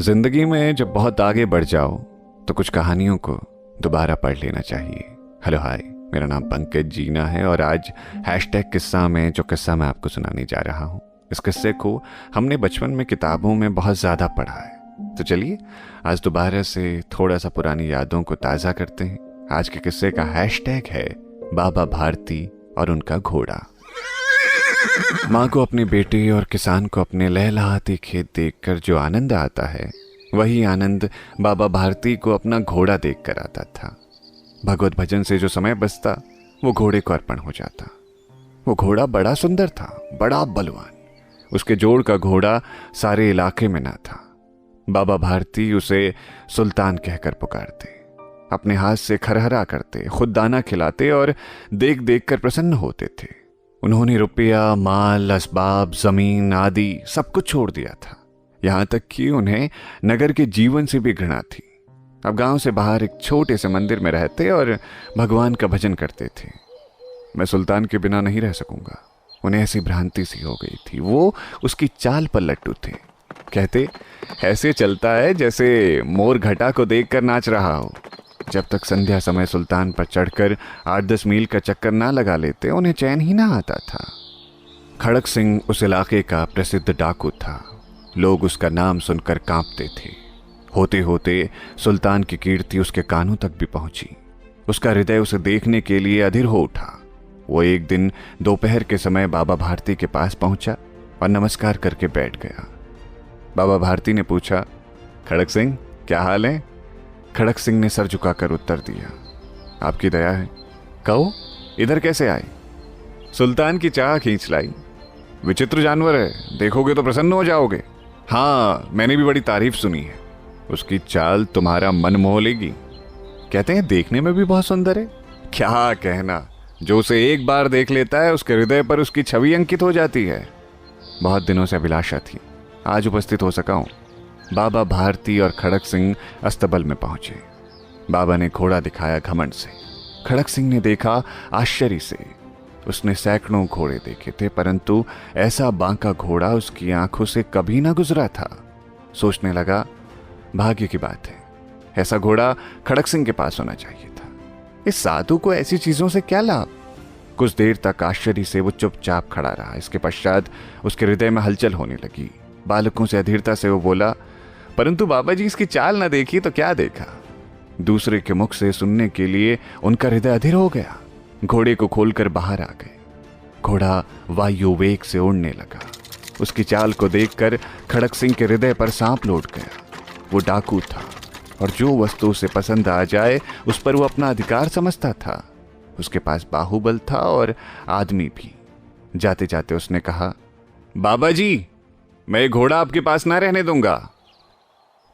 जिंदगी में जब बहुत आगे बढ़ जाओ तो कुछ कहानियों को दोबारा पढ़ लेना चाहिए। हेलो हाय, मेरा नाम पंकज जीना है और आज हैशटैग किस्सा में जो किस्सा मैं आपको सुनाने जा रहा हूँ, इस किस्से को हमने बचपन में किताबों में बहुत ज़्यादा पढ़ा है। तो चलिए आज दोबारा से थोड़ा सा पुरानी यादों को ताज़ा करते हैं। आज के किस्से का हैशटैग है बाबा भारती और उनका घोड़ा। माँ को अपने बेटे और किसान को अपने लहलहाते खेत देखकर जो आनंद आता है, वही आनंद बाबा भारती को अपना घोड़ा देखकर आता था। भगवत भजन से जो समय बचता वो घोड़े को अर्पण हो जाता। वो घोड़ा बड़ा सुंदर था, बड़ा बलवान। उसके जोड़ का घोड़ा सारे इलाके में ना था। बाबा भारती उसे सुल्तान कहकर पुकारते, अपने हाथ से खरहरा करते, खुद दाना खिलाते और देख देख कर प्रसन्न होते थे। उन्होंने रुपया, माल, असबाब, जमीन आदि सब कुछ छोड़ दिया था। यहां तक कि उन्हें नगर के जीवन से भी घृणा थी। अब गांव से बाहर एक छोटे से मंदिर में रहते और भगवान का भजन करते थे। मैं सुल्तान के बिना नहीं रह सकूंगा। उन्हें ऐसी भ्रांति सी हो गई थी। वो उसकी चाल पर लट्टू थे। कहते, ऐसे चलता है जैसे मोर घटा को देखकर नाच रहा हो। जब तक संध्या समय सुल्तान पर चढ़कर 8-10 मील का चक्कर ना लगा लेते, उन्हें चैन ही ना आता था। खड़क सिंह उस इलाके का प्रसिद्ध डाकू था। लोग उसका नाम सुनकर कांपते थे। होते होते सुल्तान की कीर्ति उसके कानों तक भी पहुंची। उसका हृदय उसे देखने के लिए अधीर हो उठा। वो एक दिन दोपहर के समय बाबा भारती के पास पहुंचा और नमस्कार करके बैठ गया। बाबा भारती ने पूछा, खड़क सिंह क्या हाल है? खड़क सिंह ने सर झुकाकर उत्तर दिया, आपकी दया है। कहो, इधर कैसे आए? सुल्तान की चाह खींच लाई। विचित्र जानवर है, देखोगे तो प्रसन्न हो जाओगे। हाँ, मैंने भी बड़ी तारीफ सुनी है। उसकी चाल तुम्हारा मन मोह लेगी। कहते हैं देखने में भी बहुत सुंदर है। क्या कहना, जो उसे एक बार देख लेता है उसके हृदय पर उसकी छवि अंकित हो जाती है। बहुत दिनों से अभिलाषा थी, आज उपस्थित हो सका हूं। बाबा भारती और खड़क सिंह अस्तबल में पहुंचे। बाबा ने घोड़ा दिखाया घमंड से। खड़क सिंह ने देखा आश्चर्य से। उसने सैकड़ों घोड़े देखे थे, परंतु ऐसा बांका घोड़ा उसकी आंखों से कभी ना गुजरा था। सोचने लगा, भाग्य की बात है, ऐसा घोड़ा खड़क सिंह के पास होना चाहिए था। इस साधु को ऐसी चीजों से क्या लाभ? कुछ देर तक आश्चर्य से वो चुपचाप खड़ा रहा। इसके पश्चात उसके हृदय में हलचल होने लगी। बालकों से अधीरता से वो बोला, परंतु बाबा जी इसकी चाल न देखी तो क्या देखा? दूसरे के मुख से सुनने के लिए उनका हृदय अधीर हो गया। घोड़े को खोलकर बाहर आ गए। घोड़ा वायु वेग से उड़ने लगा। उसकी चाल को देखकर खड़क सिंह के हृदय पर सांप लौट गया। वो डाकू था और जो वस्तु उसे पसंद आ जाए उस पर वो अपना अधिकार समझता था। उसके पास बाहुबल था और आदमी भी। जाते जाते उसने कहा, बाबा जी, मैं घोड़ा आपके पास ना रहने दूंगा।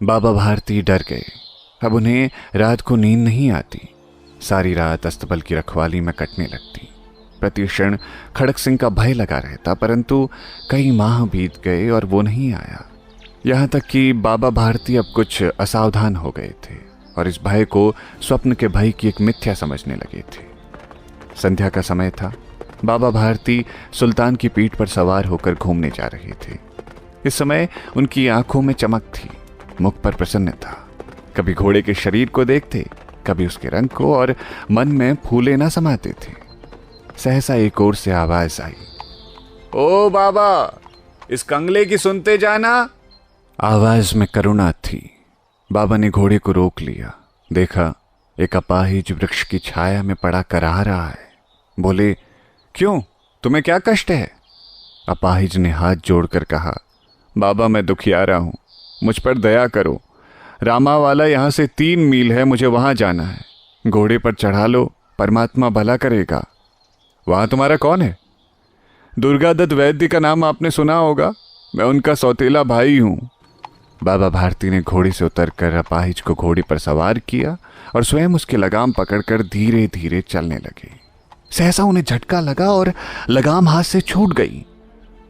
बाबा भारती डर गए। अब उन्हें रात को नींद नहीं आती। सारी रात अस्तबल की रखवाली में कटने लगती। प्रति क्षण खड़क सिंह का भय लगा रहता, परंतु कई माह बीत गए और वो नहीं आया। यहाँ तक कि बाबा भारती अब कुछ असावधान हो गए थे और इस भय को स्वप्न के भय की एक मिथ्या समझने लगे थे। संध्या का समय था। बाबा भारती सुल्तान की पीठ पर सवार होकर घूमने जा रहे थे। इस समय उनकी आंखों में चमक थी, मुख पर प्रसन्नता। कभी घोड़े के शरीर को देखते, कभी उसके रंग को, और मन में फूले ना समाते थे। सहसा एक ओर से आवाज आई, ओ बाबा, इस कंगले की सुनते जाना। आवाज में करुणा थी। बाबा ने घोड़े को रोक लिया। देखा एक अपाहिज वृक्ष की छाया में पड़ा कराह रहा है। बोले, क्यों, तुम्हें क्या कष्ट है? अपाहिज ने हाथ जोड़कर कहा, बाबा मैं दुखियारा हूं, मुझ पर दया करो। रामा वाला यहाँ से 3 मील है, मुझे वहां जाना है। घोड़े पर चढ़ा लो, परमात्मा भला करेगा। वहां तुम्हारा कौन है? दुर्गादत्त वैद्य का नाम आपने सुना होगा, मैं उनका सौतेला भाई हूं। बाबा भारती ने घोड़े से उतरकर अपाहिज को घोड़े पर सवार किया और स्वयं उसकी लगाम पकड़कर धीरे धीरे चलने लगे। सहसा उन्हें झटका लगा और लगाम हाथ से छूट गई।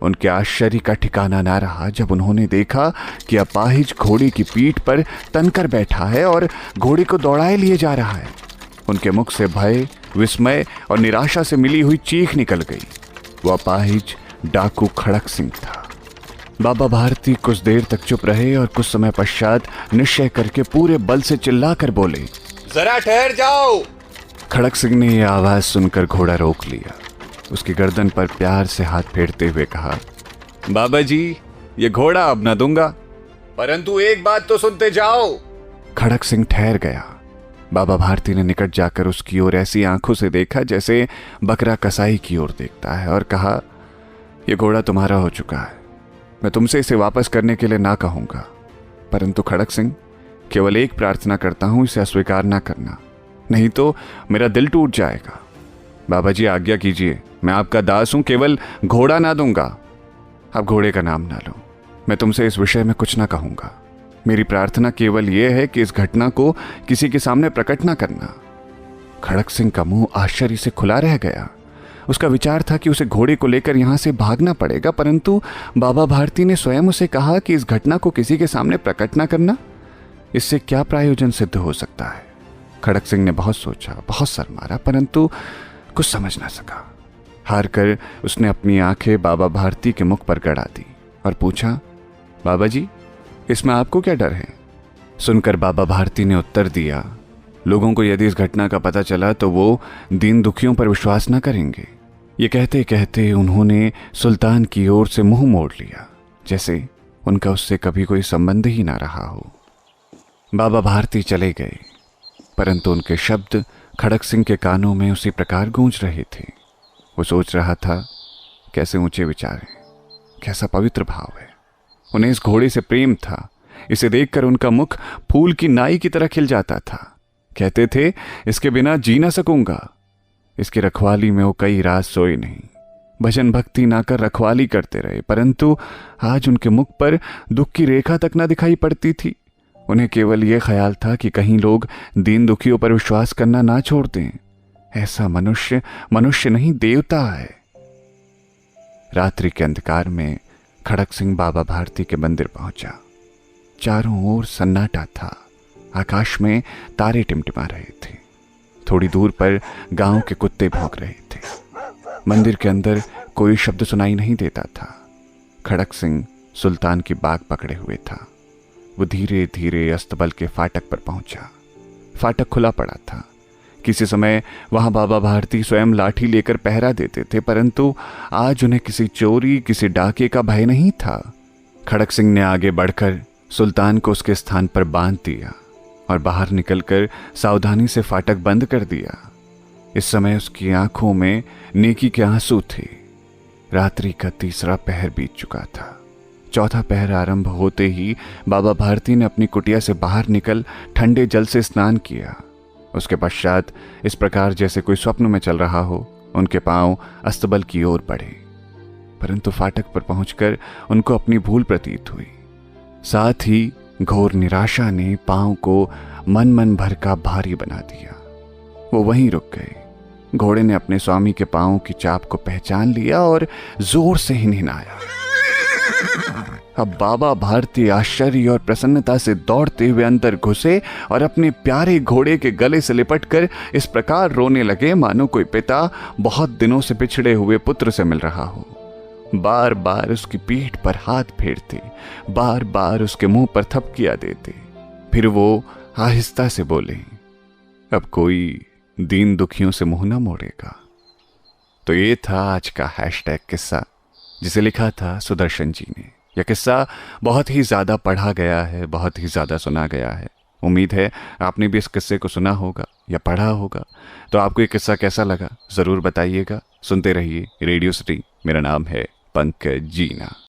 उनके आश्चर्य का ठिकाना ना रहा जब उन्होंने देखा कि अपाहिज घोड़े की पीठ पर तनकर बैठा है और घोड़े को दौड़ाए लिए जा रहा है। उनके मुख से भय, विस्मय और निराशा से मिली हुई चीख निकल गई। वो अपाहिज डाकू खड़क सिंह था। बाबा भारती कुछ देर तक चुप रहे और कुछ समय पश्चात निश्चय करके पूरे बल से चिल्लाकर बोले, जरा ठहर जाओ। खड़क सिंह ने यह आवाज सुनकर घोड़ा रोक लिया। उसकी गर्दन पर प्यार से हाथ फेरते हुए कहा, बाबा जी, ये घोड़ा अब ना दूंगा। परंतु एक बात तो सुनते जाओ। खड़क सिंह ठहर गया। बाबा भारती ने निकट जाकर उसकी ओर ऐसी आंखों से देखा जैसे बकरा कसाई की ओर देखता है और कहा, यह घोड़ा तुम्हारा हो चुका है। मैं तुमसे इसे वापस करने के लिए ना कहूंगा, परंतु खड़क सिंह, केवल एक प्रार्थना करता हूं, इसे अस्वीकार ना करना, नहीं तो मेरा दिल टूट जाएगा। बाबा जी, आज्ञा कीजिए, मैं आपका दास हूं, केवल घोड़ा ना दूंगा। अब घोड़े का नाम ना लो। मैं तुमसे इस विषय में कुछ ना कहूंगा। मेरी प्रार्थना केवल यह है कि इस घटना को किसी के सामने प्रकट ना करना। खड़क सिंह का मुंह आश्चर्य से खुला रह गया। उसका विचार था कि उसे घोड़े को लेकर यहां से भागना पड़ेगा, परंतु बाबा भारती ने स्वयं उसे कहा कि इस घटना को किसी के सामने प्रकट ना करना। इससे क्या प्रयोजन सिद्ध हो सकता है? खड़क सिंह ने बहुत सोचा, बहुत सर मारा, परंतु कुछ समझ ना सका। हार कर उसने अपनी आंखें बाबा भारती के मुख पर गड़ा दी और पूछा, बाबा जी, इसमें आपको क्या डर है? सुनकर बाबा भारती ने उत्तर दिया, लोगों को यदि इस घटना का पता चला तो वो दीन दुखियों पर विश्वास न करेंगे। ये कहते कहते उन्होंने सुल्तान की ओर से मुंह मोड़ लिया, जैसे उनका उससे कभी कोई संबंध ही ना रहा हो। बाबा भारती चले गए, परंतु उनके शब्द खड़क सिंह के कानों में उसी प्रकार गूंज रहे थे। वो सोच रहा था, कैसे ऊंचे विचार हैं, कैसा पवित्र भाव है। उन्हें इस घोड़े से प्रेम था। इसे देखकर उनका मुख फूल की नाई की तरह खिल जाता था। कहते थे, इसके बिना जी ना सकूंगा। इसकी रखवाली में वो कई रात सोए नहीं, भजन भक्ति ना कर रखवाली करते रहे, परंतु आज उनके मुख पर दुख की रेखा तक ना दिखाई पड़ती थी। उन्हें केवल यह ख्याल था कि कहीं लोग दीन दुखियों पर विश्वास करना ना छोड़ दें। ऐसा मनुष्य मनुष्य नहीं, देवता है। रात्रि के अंधकार में खड़क सिंह बाबा भारती के मंदिर पहुंचा। चारों ओर सन्नाटा था। आकाश में तारे टिमटिमा रहे थे। थोड़ी दूर पर गांव के कुत्ते भौंक रहे थे। मंदिर के अंदर कोई शब्द सुनाई नहीं देता था। खड़क सिंह सुल्तान की बाग पकड़े हुए था। वो धीरे धीरे अस्तबल के फाटक पर पहुंचा। फाटक खुला पड़ा था। किसी समय वहां बाबा भारती स्वयं लाठी लेकर पहरा देते थे, परंतु आज उन्हें किसी चोरी, किसी डाके का भय नहीं था। खड़क सिंह ने आगे बढ़कर सुल्तान को उसके स्थान पर बांध दिया और बाहर निकलकर सावधानी से फाटक बंद कर दिया। इस समय उसकी आंखों में नेकी के आंसू थे। रात्रि का तीसरा पहर बीत चुका था। चौथा पहर आरंभ होते ही बाबा भारती ने अपनी कुटिया से बाहर निकल ठंडे जल से स्नान किया। उसके पश्चात इस प्रकार जैसे कोई स्वप्न में चल रहा हो, उनके पांव अस्तबल की ओर बढ़े, परंतु फाटक पर पहुंचकर उनको अपनी भूल प्रतीत हुई। साथ ही घोर निराशा ने पांव को मन मन भर का भारी बना दिया। वो वहीं रुक गए। घोड़े ने अपने स्वामी के पांव की चाप को पहचान लिया और जोर से हिनहिनाया। अब बाबा भारती आश्चर्य और प्रसन्नता से दौड़ते हुए अंदर घुसे और अपने प्यारे घोड़े के गले से लिपटकर इस प्रकार रोने लगे मानो कोई पिता बहुत दिनों से बिछड़े हुए पुत्र से मिल रहा हो। बार बार उसकी पीठ पर हाथ फेरते, बार बार उसके मुंह पर थपकियां देते। फिर वो आहिस्ता से बोले, अब कोई दीन दुखियों से मुंह ना मोड़ेगा। तो ये था आज का हैशटैग किस्सा, जिसे लिखा था सुदर्शन जी ने। यह किस्सा बहुत ही ज़्यादा पढ़ा गया है, बहुत ही ज़्यादा सुना गया है। उम्मीद है आपने भी इस किस्से को सुना होगा या पढ़ा होगा। तो आपको ये किस्सा कैसा लगा ज़रूर बताइएगा। सुनते रहिए रेडियो सिटी। मेरा नाम है पंकज जीना।